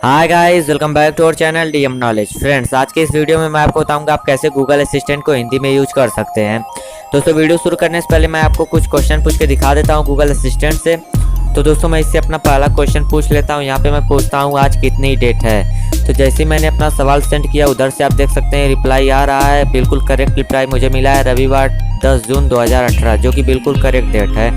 Hi guys, welcome back to our channel D M knowledge. Friends, आज के इस video में मैं आपको बताऊंगा आप कैसे गूगल असिस्टेंट को हिंदी में यूज कर सकते हैं। दोस्तों, वीडियो शुरू करने से पहले मैं आपको कुछ क्वेश्चन पूछ के दिखा देता हूं गूगल असिस्टेंट से। तो दोस्तों, मैं इससे अपना पहला क्वेश्चन पूछ लेता हूँ। यहाँ पे मैं पूछता हूँ आज कितनी डेट है। तो जैसे ही मैंने अपना सवाल सेंड किया, उधर से आप देख सकते हैं रिप्लाई आ रहा है। बिल्कुल करेक्ट रिप्लाई मुझे मिला है, रविवार 10 जून 2018, जो कि बिल्कुल करेक्ट डेट है।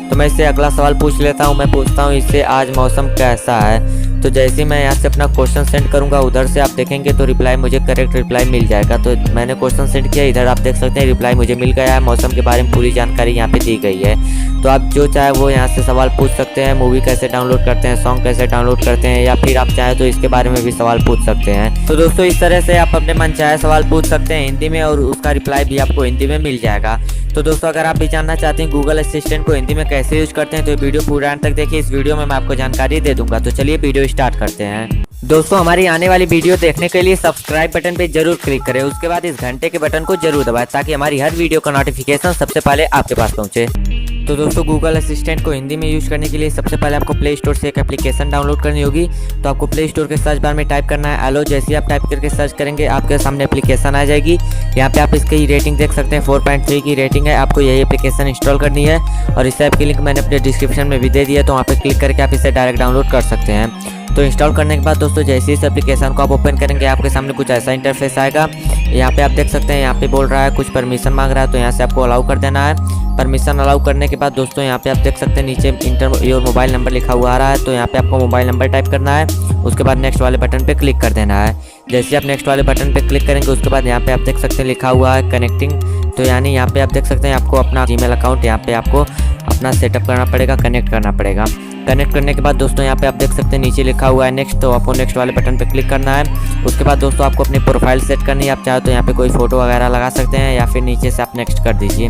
तो मैं इससे अगला सवाल पूछ लेता हूँ। मैं पूछता हूँ इससे आज मौसम कैसा है। तो जैसे ही मैं यहाँ से अपना क्वेश्चन सेंड करूँगा, उधर से आप देखेंगे तो रिप्लाई मुझे करेक्ट रिप्लाई मिल जाएगा। तो मैंने क्वेश्चन सेंड किया, इधर आप देख सकते हैं रिप्लाई मुझे मिल गया है। मौसम के बारे में पूरी जानकारी यहाँ पे दी गई है। तो आप जो चाहे वो यहाँ से सवाल पूछ सकते हैं। मूवी कैसे डाउनलोड करते हैं, सॉन्ग कैसे डाउनलोड करते हैं, या फिर आप चाहे तो इसके बारे में भी सवाल पूछ सकते हैं। तो दोस्तों, इस तरह से आप अपने मनचाहे सवाल पूछ सकते हैं हिंदी में, और उसका रिप्लाई भी आपको हिंदी में मिल जाएगा। तो दोस्तों, अगर आप भी जानना चाहते हैं गूगल असिस्टेंट को हिंदी में कैसे यूज करते हैं, तो वीडियो पूरा अंत तक देखिए। इस वीडियो में मैं आपको जानकारी दे दूंगा। तो चलिए वीडियो स्टार्ट करते हैं। दोस्तों, हमारी आने वाली वीडियो देखने के लिए सब्सक्राइब बटन पे जरूर क्लिक करें। उसके बाद इस घंटे के बटन को जरूर दबाएं, ताकि हमारी हर वीडियो का नोटिफिकेशन सबसे पहले आपके पास पहुंचे। तो दोस्तों, गूगल असिस्टेंट को हिंदी में यूज करने के लिए सबसे पहले आपको प्ले स्टोर से एक एप्लीकेशन डाउनलोड करनी होगी। तो आपको प्ले स्टोर के सर्च बार में टाइप करना है एलो। जैसे ही आप टाइप करके सर्च करेंगे, आपके सामने एप्लीकेशन आ जाएगी। यहाँ पे आप इसकी रेटिंग देख सकते हैं, 4.3 की रेटिंग है। आपको यही एप्लीकेशन इंस्टॉल करनी है, और इस ऐप की लिंक मैंने अपने डिस्क्रिप्शन में भी दे दी है। तो वहाँ पे क्लिक करके आप इसे डायरेक्ट डाउनलोड कर सकते हैं। तो इंस्टॉल करने के बाद दोस्तों, जैसे इस एप्लीकेशन को आप ओपन करेंगे, आपके सामने कुछ ऐसा इंटरफेस आएगा। यहाँ पे आप देख सकते हैं, यहाँ पे बोल रहा है कुछ परमिशन मांग रहा है। तो यहाँ से आपको अलाउ कर देना है। परमिशन अलाउ करने के बाद दोस्तों, यहाँ पे आप देख सकते हैं नीचे इंटर योर मोबाइल नंबर लिखा हुआ आ रहा है। तो यहाँ पे आपको मोबाइल नंबर टाइप करना है। उसके बाद नेक्स्ट वाले बटन पे क्लिक कर देना है। जैसे आप नेक्स्ट वाले बटन पे क्लिक करेंगे, उसके बाद यहाँ पे आप देख सकते हैं लिखा हुआ है कनेक्टिंग। तो यानी यहाँ पे आप देख सकते हैं आपको अपना जीमेल अकाउंट यहाँ पे आपको अपना सेटअप करना पड़ेगा, कनेक्ट करना पड़ेगा। कनेक्ट करने के बाद दोस्तों, यहाँ पे आप देख सकते हैं नीचे लिखा हुआ है नेक्स्ट। तो आपको नेक्स्ट वाले बटन पे क्लिक करना है। उसके बाद दोस्तों, आपको अपनी प्रोफाइल सेट करनी है। आप चाहे तो यहाँ पे कोई फोटो वगैरह लगा सकते हैं, या फिर नीचे से आप नेक्स्ट कर दीजिए।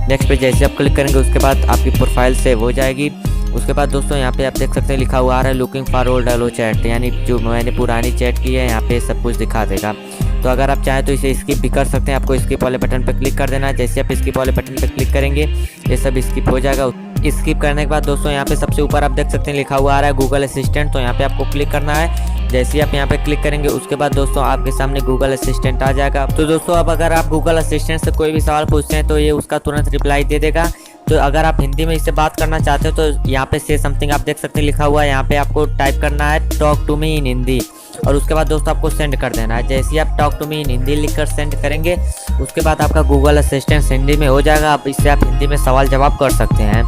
नेक्स्ट पे जैसे आप क्लिक करेंगे, उसके बाद आपकी प्रोफाइल सेव हो जाएगी। उसके बाद दोस्तों, यहाँ पे आप देख सकते हैं लिखा हुआ आ रहा है लुकिंग फॉर ओल्ड एलो चैट, यानी जो मैंने पुरानी चैट की है, यहाँ पे सब कुछ दिखा देगा। तो अगर आप चाहें तो इसे स्किप भी कर सकते हैं। आपको स्किप वाले बटन पर क्लिक कर देना है। जैसे आप स्किप वाले बटन पर क्लिक करेंगे, ये सब स्किप हो जाएगा। स्किप करने के बाद दोस्तों, यहाँ पे सबसे ऊपर आप देख सकते हैं लिखा हुआ आ रहा है गूगल असिस्टेंट। तो यहाँ पे आपको क्लिक करना है। जैसे ही आप यहाँ पे क्लिक करेंगे, उसके बाद दोस्तों आपके सामने गूगल असिस्टेंट आ जाएगा। तो दोस्तों, अब अगर आप गूगल असिस्टेंट से कोई भी सवाल पूछते हैं, तो ये उसका तुरंत रिप्लाई दे देगा। तो अगर आप हिंदी में इससे बात करना चाहते हो, तो यहाँ पे से समथिंग आप देख सकते हैं लिखा हुआ है। यहाँ पे आपको टाइप करना है टॉक टू मी इन हिंदी, और उसके बाद दोस्तों आपको सेंड कर देना है। जैसे ही आप टॉक टू मी इन हिंदी लिखकर सेंड करेंगे, उसके बाद आपका गूगल असिस्टेंट हिंदी में हो जाएगा। आप इससे आप हिंदी में सवाल जवाब कर सकते हैं।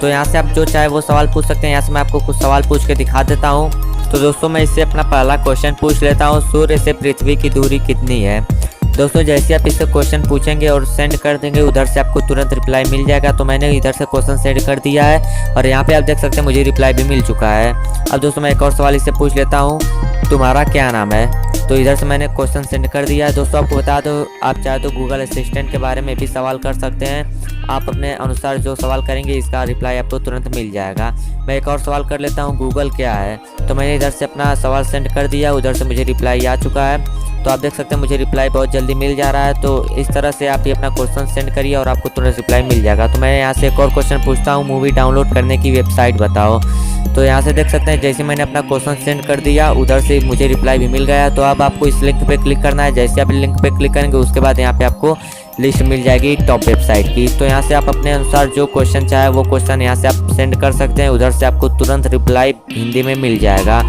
तो यहाँ से आप जो चाहे वो सवाल पूछ सकते हैं। यहाँ से मैं आपको कुछ सवाल पूछ के दिखा देता हूँ। तो दोस्तों, मैं इससे अपना पहला क्वेश्चन पूछ लेता हूँ, सूर्य से पृथ्वी की दूरी कितनी है। दोस्तों, जैसे आप इससे क्वेश्चन पूछेंगे और सेंड कर देंगे, उधर से आपको तुरंत रिप्लाई मिल जाएगा। तो मैंने इधर से क्वेश्चन सेंड कर दिया है, और यहाँ पे आप देख सकते हैं मुझे रिप्लाई भी मिल चुका है। अब दोस्तों, मैं एक और सवाल इससे पूछ लेता हूँ, तुम्हारा क्या नाम है। तो इधर से मैंने क्वेश्चन सेंड कर दिया है। दोस्तों, आपको बता दो, आप चाहे तो गूगल असिस्टेंट के बारे में भी सवाल कर सकते हैं। आप अपने अनुसार जो सवाल करेंगे, इसका रिप्लाई आपको तुरंत मिल जाएगा। मैं एक और सवाल कर लेता हूँ, गूगल क्या है। तो मैंने इधर से अपना सवाल सेंड कर दिया, उधर से मुझे रिप्लाई आ चुका है। तो आप देख सकते हैं मुझे रिप्लाई बहुत जल्दी मिल जा रहा है। तो इस तरह से आप ये अपना क्वेश्चन सेंड करिए, और आपको तुरंत रिप्लाई मिल जाएगा। तो मैं यहाँ से एक और क्वेश्चन पूछता हूँ, मूवी डाउनलोड करने की वेबसाइट बताओ। तो यहाँ से देख सकते हैं जैसे मैंने अपना क्वेश्चन सेंड कर दिया, उधर से मुझे रिप्लाई भी मिल गया। तो अब आपको इस लिंक पे क्लिक करना है। जैसे आप लिंक पे क्लिक करेंगे, उसके बाद यहाँ पे आपको लिस्ट मिल जाएगी टॉप वेबसाइट की। तो यहाँ से आप अपने अनुसार जो क्वेश्चन चाहे वो क्वेश्चन यहाँ से आप सेंड कर सकते हैं। उधर से आपको तुरंत रिप्लाई हिंदी में मिल जाएगा।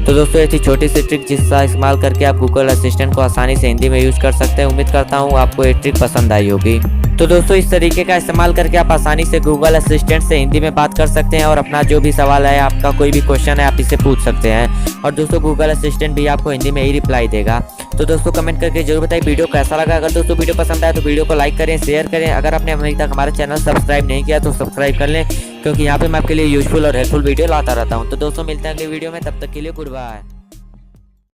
तो दोस्तों, ये थी छोटी सी ट्रिक, जिसका इस्तेमाल करके आप गूगल असिस्टेंट को आसानी से हिंदी में यूज कर सकते हैं। उम्मीद करता हूँ आपको ये ट्रिक पसंद आई होगी। तो दोस्तों, इस तरीके का इस्तेमाल करके आप आसानी से गूगल असिस्टेंट से हिंदी में बात कर सकते हैं, और अपना जो भी सवाल है, आपका कोई भी क्वेश्चन है, आप इसे पूछ सकते हैं। और दोस्तों, गूगल असिस्टेंट भी आपको हिंदी में ही रिप्लाई देगा। तो दोस्तों, कमेंट करके जरूर बताइए वीडियो कैसा लगा। अगर दोस्तों वीडियो पसंद आए तो वीडियो को लाइक करें, शेयर करें। अगर आपने अभी तक हमारा चैनल सब्सक्राइब नहीं किया तो सब्सक्राइब कर लें, क्योंकि यहाँ पे मैं आपके लिए यूजफुल और हेल्पफुल वीडियो लाता रहता हूँ। तो दोस्तों, मिलते हैं अगले वीडियो में, तब तक के लिए गुड बाय।